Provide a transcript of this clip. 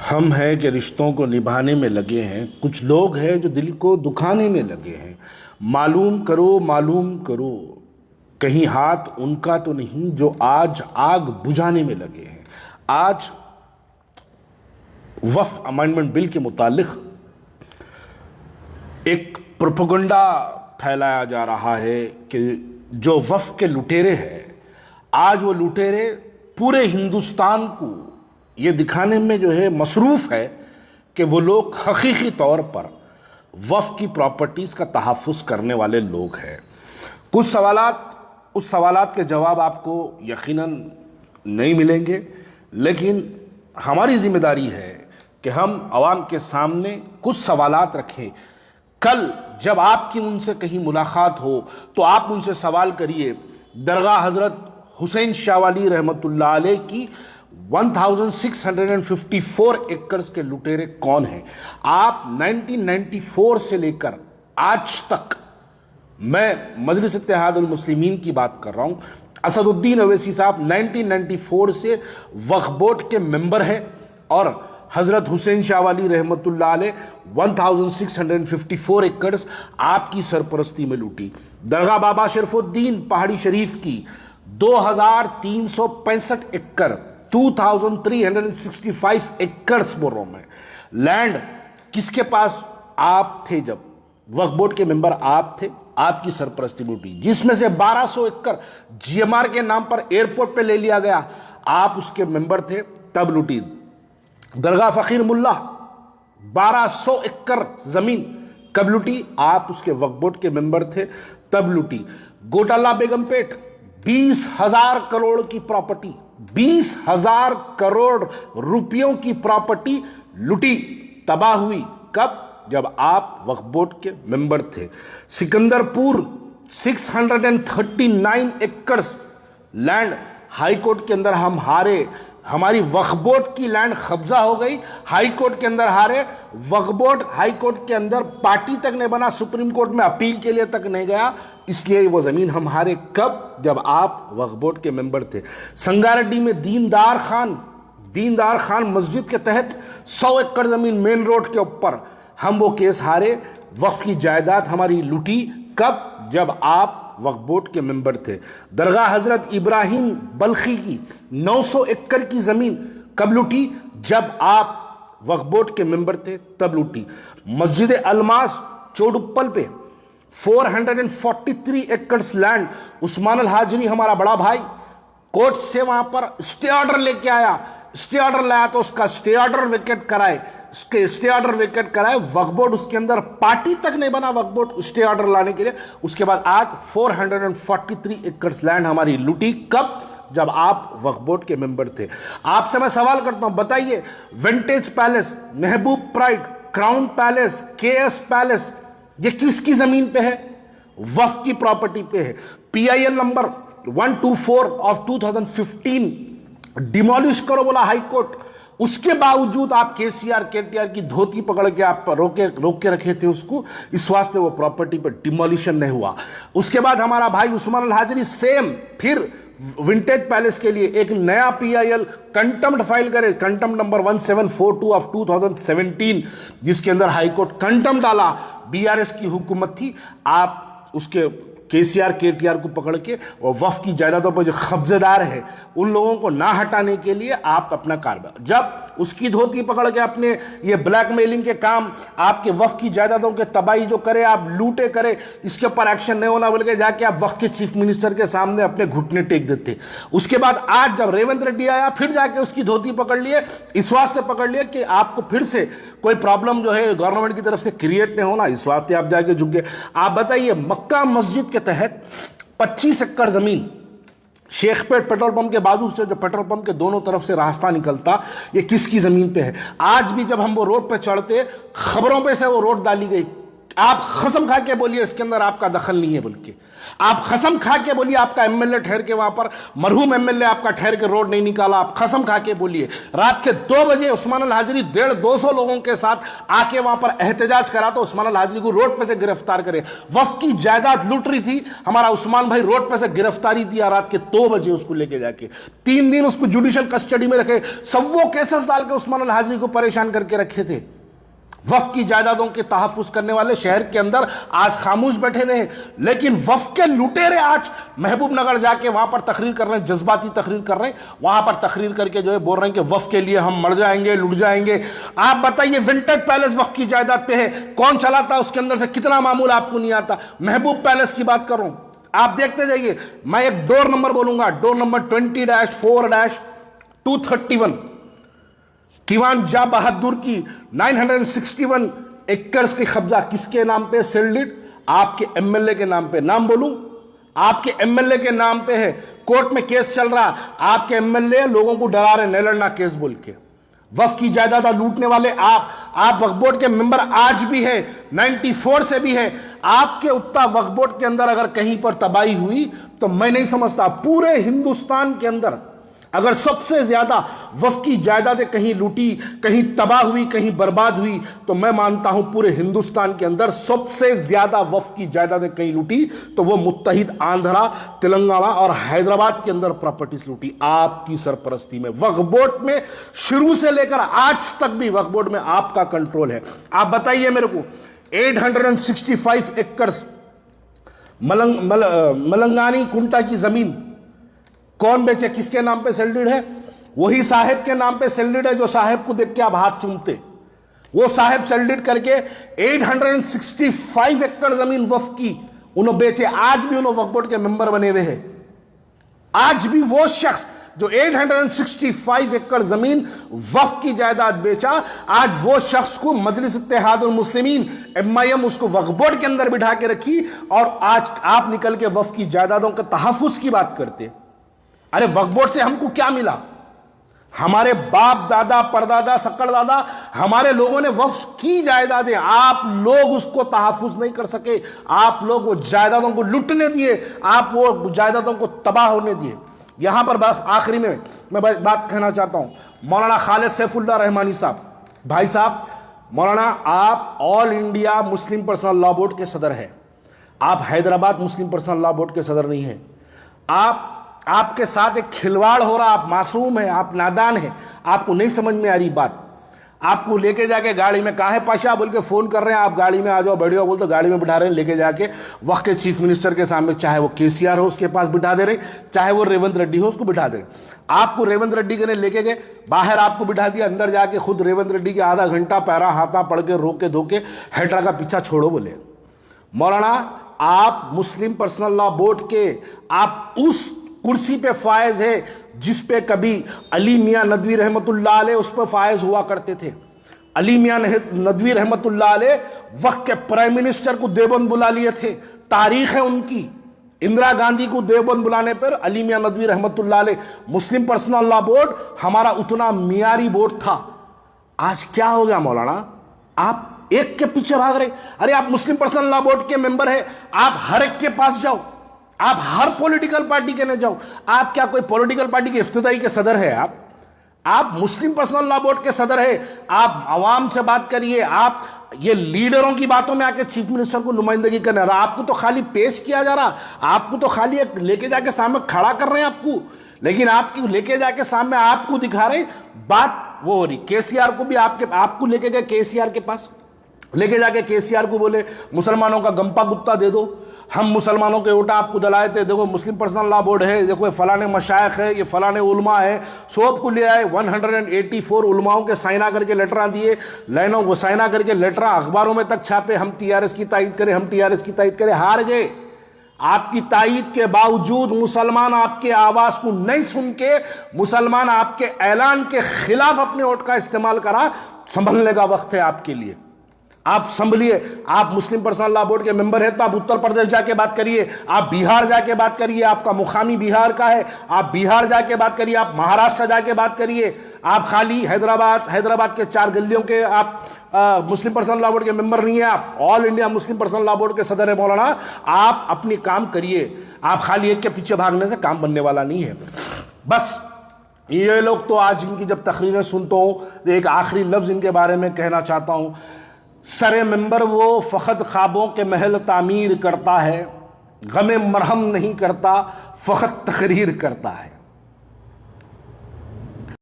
हम हैं कि रिश्तों को निभाने में लगे हैं, कुछ लोग हैं जो दिल को दुखाने में लगे हैं। मालूम करो कहीं हाथ उनका तो नहीं जो आज आग बुझाने में लगे हैं। आज वक्फ अमेंडमेंट बिल के मुतालिक एक प्रोपेगेंडा फैलाया जा रहा है कि जो वक्फ के लुटेरे हैं, आज वो लुटेरे पूरे हिंदुस्तान को ये दिखाने में जो है मसरूफ़ है कि वो लोग हकीकी तौर पर वक्फ की प्रॉपर्टीज़ का तहफ़्फ़ुज़ करने वाले लोग हैं। कुछ उस सवालात के जवाब आपको यकीनन नहीं मिलेंगे, लेकिन हमारी ज़िम्मेदारी है कि हम आवाम के सामने कुछ सवालात रखें। कल जब आपकी उनसे कहीं मुलाकात हो तो आप उनसे सवाल करिए, दरगाह हज़रत हुसैन शाह वाली रहमतुल्लाह अलैह की 1654 एकड़ के लुटेरे कौन हैं? आप 1994 से लेकर आज तक, मैं मजलिस इत्तेहादुल मुस्लिमीन की बात कर रहा हूं, असदुद्दीन अवैसी साहब 1994 से वक्फ बोर्ड के मेंबर हैं और हज़रत हुसैन शाह वाली रहमतुल्लाह अलैह 1654 एकड़ आपकी सरपरस्ती में लूटी। दरगाह बाबा शरफुद्दीन पहाड़ी शरीफ की 2365 एकड़ 2365 एकड़ बोरों में लैंड किसके पास आप थे? जब वक्फ बोर्ड के मेंबर आप थे, आपकी सरपरस्ती लूटी, जिसमें से 1200 एकड़ जीएमआर के नाम पर एयरपोर्ट पे ले लिया गया, आप उसके मेंबर थे, तब लूटी। दरगाह फकीर मुल्ला 1200 एकड़ जमीन कब लूटी? आप उसके वक्फ बोर्ड के मेंबर थे, तब लूटी। गोटाला बेगमपेट 20,000 करोड़ की प्रॉपर्टी, 20,000 करोड़ रुपयों की प्रॉपर्टी लूटी, तबाह हुई। कब? जब आप वक्फ बोर्ड के मेंबर थे। सिकंदरपुर 639 एकड़ लैंड हाई कोर्ट के अंदर हम हारे, हमारी वक्फ बोर्ड की लैंड कब्जा हो गई, हाई कोर्ट के अंदर हारे। वक्फ बोर्ड हाई कोर्ट के अंदर पार्टी तक नहीं बना, सुप्रीम कोर्ट में अपील के लिए तक नहीं गया, इसलिए वो जमीन हम हारे। कब? जब आप वक्फ बोर्ड के मेंबर थे। संगारेड्डी में दीनदार खान मस्जिद के तहत 100 एकड़ जमीन मेन रोड के ऊपर, हम वो केस हारे, वक्फ की जायदाद हमारी लूटी। कब? जब आप वक्फ बोर्ड के मेंबर थे। दरगाह हजरत इब्राहिम बल्खी की 900 एकड़ की जमीन कब लूटी? जब आप वक्फ बोर्ड के मेंबर थे, तब लूटी। मस्जिद अलमास चोडुप्पल पे 443 एकड़ लैंड, उस्मान अल हाजरी हमारा बड़ा भाई कोर्ट से वहां पर स्टे ऑर्डर लेके आया, स्टे ऑर्डर लाया तो उसका स्टे ऑर्डर वेकेट कराए, स्टे ऑर्डर वेकेट कराए। वक्फ बोर्ड उसके अंदर पार्टी तक नहीं बना वक्फ बोर्ड स्टे ऑर्डर लाने के लिए। उसके बाद आज 443 एकड़ लैंड हमारी लूटी। कब? जब आप वक्फ बोर्ड के मेंबर थे। आपसे मैं सवाल करता हूं, बताइए, vintage palace, Mehboob pride, crown palace, KS palace, ये किसकी जमीन पे है? वक्फ की प्रॉपर्टी पे है। PIL नंबर 124 ऑफ 2015 डिमोलिश करो बोला हाई कोर्ट, उसके बावजूद आप KCR की धोती पकड़ के आप रोक के रखे थे उसको, इस वास्ते वो प्रॉपर्टी पर डिमोलिशन नहीं हुआ। उसके बाद हमारा भाई उस्मान अल हाजरी सेम फिर विंटेज पैलेस के लिए एक नया PIL कंटेम्प्ट फाइल करे, कंटेम्प्ट नंबर 1742 ऑफ 2017, जिसके अंदर हाई कोर्ट कंटेम्प्ट डाला। BRS की हुकूमत थी, आप उसके KCR को पकड़ के और वक्फ की जायदादों पर जो कब्जेदार है उन लोगों को ना हटाने के लिए आप अपना कार्य, जब उसकी धोती पकड़ के अपने ये ब्लैकमेलिंग के काम, आपके वक्फ की जायदादों के तबाही जो करे, आप लूटे करे, इसके ऊपर एक्शन नहीं होना बोल के जाके आप वक्फ के चीफ मिनिस्टर के सामने अपने घुटने टेक देते। उसके बाद आज जब रेवंत रेड्डी आया, फिर जाके उसकी धोती पकड़ लिए, इस वास्ते पकड़ लिए कि आपको फिर से कोई प्रॉब्लम जो है गवर्नमेंट की तरफ से क्रिएट नहीं होना, इस वास्ते आप जाके झुक गए। आप बताइए, मक्का मस्जिद के तहत 25 एकड़ जमीन, शेखपेट पेट्रोल पंप के बाजू से जो पेट्रोल पंप के दोनों तरफ से रास्ता निकलता, ये किसकी जमीन पे है? आज भी जब हम वो रोड पे चढ़ते, खबरों पे से वो रोड डाली गई, आप कसम खा के बोलिए इसके अंदर आपका दखल नहीं है, बोल के आप कसम खा के बोलिए आपका एमएलए ठहर के वहां पर, मरहूम एमएलए आपका ठहर के रोड नहीं निकाला। आप कसम खा के बोलिए रात के 2 बजे उस्मान अल हाजरी 150-200 लोगों के साथ आके वहां पर एहतजाज करा तो उस्मान अल हाजरी को रोड पे से गिरफ्तार करे। वक्फ की जायदाद लूट रही थी, हमारा उस्मान भाई रोड पे से गिरफ्तारी दिया रात के 2 बजे उसको लेके जाके, 3 दिन उसको जुडिशियल कस्टडी में रखे, सबो केसेस डाल के उस्मान अल हाजरी को परेशान करके रखे थे। वक्फ की जायदादों के तहफ्फुज करने वाले शहर के अंदर आज खामोश बैठे रहे, लेकिन वक्फ के लुटेरे आज महबूब नगर जाके वहां पर तकरीर कर रहे हैं, जज्बाती तकरीर कर रहे हैं, वहां पर तकरीर करके जो है बोल रहे हैं कि वक्फ के लिए हम मर जाएंगे, लुट जाएंगे। आप बताइए विंटेज पैलेस वक्फ की जायदाद पे है, कौन चलाता, उसके अंदर से कितना मामूल आपको नहीं आता। महबूब पैलेस की बात कर रहा हूं, आप देखते जाइए। मैं एक डोर नंबर बोलूंगा, डोर नंबर 20-4-231, दीवान जा बहादुर की 961 एकर्स की कब्जा किसके नाम पे? सेल्डिड आपके एमएलए के नाम पे। नाम बोलूं? आपके एमएलए के नाम पे है। कोर्ट में केस चल रहा, आपके एमएलए लोगों को डरा रहे, नहीं लड़ना केस बोल के। वक्फ की जायदाद लूटने वाले आप वक्फ बोर्ड के मेंबर आज भी है, 94 से भी है। आपके उत्ता वक्फ बोर्ड के अंदर अगर कहीं पर तबाही हुई तो मैं नहीं समझता पूरे हिंदुस्तान के अंदर अगर सबसे ज्यादा वक्फ की जायदादें कहीं लूटी, कहीं तबाह हुई, कहीं बर्बाद हुई, तो मैं मानता हूं पूरे हिंदुस्तान के अंदर सबसे ज्यादा वक्फ की जायदादें कहीं लूटी तो वो मुत्तहिद आंध्रा, तेलंगाना और हैदराबाद के अंदर प्रॉपर्टीज लूटी आपकी सरपरस्ती में। वक्फ बोर्ड में शुरू से लेकर आज तक भी वक्फ बोर्ड में आपका कंट्रोल है। आप बताइए मेरे को 865 एकर्स मलंगानी कुंटा की जमीन कौन बेचे, किसके नाम पे सेल्डिड है? वही साहेब के नाम पे सेल्डिड है जो साहेब को देख के आप हाथ चूमते। वो साहेब सेल्डिड करके 865 एकड़ जमीन वक्फ की उन्होंने बेचे। आज भी उन्होंने वक्फ बोर्ड के मेंबर बने हुए हैं। आज भी वो शख्स जो 865 एकड़ जमीन वक्फ की जायदाद बेचा, आज वो शख्स को मजलिस इत्तेहादुल मुस्लिमीन MIM उसको वक्फ बोर्ड के अंदर बिठा के रखी, और आज आप निकल के वक्फ की जायदादों के तहफ्फुज की बात करते। अरे वक्फ बोर्ड से हमको क्या मिला? हमारे बाप दादा परदादा सक्कड़ दादा हमारे लोगों ने वक्फ की जायदादें, आप लोग उसको तहफ्फुज नहीं कर सके, आप लोग वो जायदादों को लुटने दिए, आप वो जायदादों को तबाह होने दिए। यहां पर बस आखिरी में मैं बात कहना चाहता हूं, मौलाना खालिद सैफुल्लाह रहमानी साहब, भाई साहब, मौलाना आप all India Muslim personal law board के सदर हैं, आप हैदराबाद मुस्लिम पर्सनल लॉ बोर्ड के सदर नहीं हैं। आपके साथ एक खिलवाड़ हो रहा, आप मासूम हैं, आप नादान हैं, आपको नहीं समझ में आ रही बात। आपको लेके जाके गाड़ी में काहे पाशा बोल के फोन कर रहे हैं, आप गाड़ी में आ जाओ बैठो बोल तो गाड़ी में बिठा रहे हैं, लेके जाके वक्त के चीफ मिनिस्टर के सामने, चाहे वो KCR हो उसके पास बिठा दे रहे, चाहे वो रेवंत रेड्डी हो उसको बिठा दे रहे। आपको रेवंत रेड्डी के ने लेके गए बाहर, आपको बिठा दिया, अंदर जाके खुद रेवंत रेड्डी के आधा घंटा पैरा हाथा पढ़ के रोके धोके हेड्रा का पीछा छोड़ो बोले। मौलाना आप मुस्लिम पर्सनल लॉ बोर्ड के आप उस कुर्सी पे फायज है जिस पे कभी अली मियां नदवी रहमतुल्लाह अलैह उस पर फायज हुआ करते थे। अली मियां नदवी रहमतुल्लाह अलैह वक्त के प्राइम मिनिस्टर को देवबंद बुला लिए थे, तारीख है उनकी। इंदिरा गांधी को देवबंद बुलाने पर अली मियां नदवी रहमतुल्लाह अलैह, मुस्लिम पर्सनल लॉ बोर्ड हमारा उतना मियारी बोर्ड था। आज क्या हो गया मौलाना, आप एक के पीछे भाग रहे। अरे आप मुस्लिम पर्सनल लॉ बोर्ड के मेंबर है, आप हर एक के पास जाओ, आप हर पॉलिटिकल पार्टी के न जाओ। आप क्या कोई पॉलिटिकल पार्टी के इफ्तिदाई के सदर है? आप मुस्लिम पर्सनल लॉ बोर्ड के सदर है। आप आवाम से बात करिए, आप ये लीडरों की बातों में आके चीफ मिनिस्टर को नुमाइंदगी करने रहा। आपको तो खाली पेश किया जा रहा, आपको तो खाली एक लेके जाके सामने खड़ा कर रहे हैं आपको, लेकिन आपकी लेके जाके सामने आपको दिखा रहे बात वो हो रही। KCR को भी आपको लेके गए KCR के पास, लेके जाके KCR को बोले मुसलमानों का गंपा गुत्ता दे दो, हम मुसलमानों के ओटा आपको दलाए थे, देखो मुस्लिम पर्सनल लॉ बोर्ड है, देखो फलाने मशाइख है, ये फलाने उलमा है, सब को ले आए। 184 उलमाओं के साइना करके लेटरा दिए, लाइनों को साइना करके लेटरा अखबारों में तक छापे, हम TRS की तायद करें, हम TRS की तायद करें। हार गए। आपकी तायद के बावजूद मुसलमान आपके आवाज को नहीं सुन के, मुसलमान आपके ऐलान के खिलाफ अपने वोट का इस्तेमाल करा। संभलने का वक्त है आपके लिए, आप संभलिए। आप मुस्लिम पर्सनल लॉ बोर्ड के मेंबर हैं तो आप उत्तर प्रदेश जाके बात करिए, आप बिहार जाके बात करिए, आपका मुकामी बिहार का है, आप बिहार जाके बात करिए, आप महाराष्ट्र जाके बात करिए। आप खाली हैदराबाद के 4 गलियों के आप मुस्लिम पर्सनल लॉ बोर्ड के मेंबर नहीं है, आप all India Muslim personal law board के सदर है मौलाना। आप अपनी काम करिए, आप खाली एक के पीछे भागने से काम बनने वाला नहीं है। बस ये लोग तो आज इनकी जब तकरीरें सुनता हूं, एक आखिरी लफ्ज इनके बारे में कहना चाहता हूं। सरे मेंबर वो फ़कत ख्वाबों के महल तामीर करता है, गमे मरहम नहीं करता, फ़कत तकरीर करता है।